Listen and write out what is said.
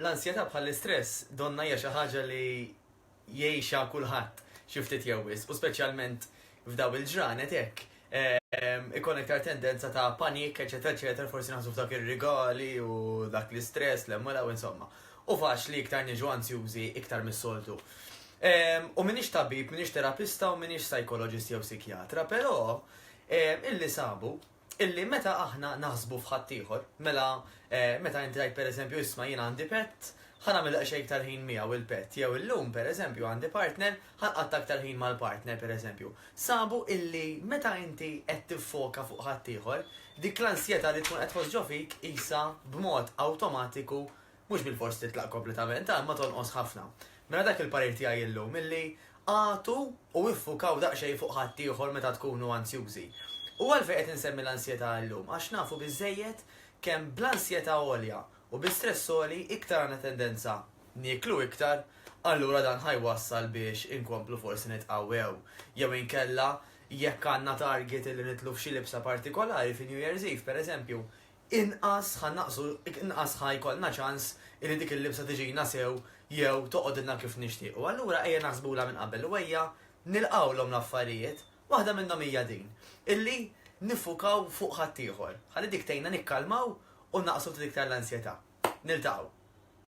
L-ansjetà bħall-istress donna hija xi ħaġa li jgħixha kulħadd xi ftit jewwis, u speċjalment f'daw il-ġranet hekk. Ikun iktar tendenza ta' panik, eċetera, eċetera, forsi naħsbu f'dak ir-rigali u dak l-istress, l-emmela u insomma. U faċli iktar niġu ansjużi iktar mis-soltu. U minix tabib, minix terapista u minix psychologist jew psikjatra, però illi sabu illi meta aħna naħsbu f'ħaddieħor, meta inti tgħid pereżempju isma' jien għandi pett, ħanagħmel xejn iktar ħin miegħu il-pett, jew illum pereżempju għandi partner, ħanqatta aktar ħin mal-partner pereżempju. Sabu illi meta inti qed tiffoka fuq ħaddieħor, dik l-ansjetà li tkun qed tħoss ġo fik qisha b'mod awtomatiku mhux bil-fors titlaq kompletament, ma tonqos ħafna. Mela dak il-parir tiegħi llum illi għatu u iffukaw daqsxejn fuq ħaddieħor meta tkunu ansjużi. U għalfejn qed insemmi l-ansjetà llum, għax nafu biżżejjed kemm bl-ansjetà għolja u bi-stress għoli iktar għandna tendenza nieklu iktar, allura dan ħajwassal biex inkomplu forsi nitqawwew. Jew inkella jekk għandna target li nitlu f'xi libsa partikolari fi New Year's Eve, pereżempju, inqas ħajkollna ċans li dik il-libsa tiġina sew jew toqgħodilna kif nixtiequ. Allura ejja naħsbula minn qabel u ejja nilqawlhom l-affarijiet, waħda minnhom hija din, illi nifukaw fuq ħaddieħor. Ħalli dik tgħinna nikkalmaw u naqsu iktar l-ansjetà. Niltaqgħu.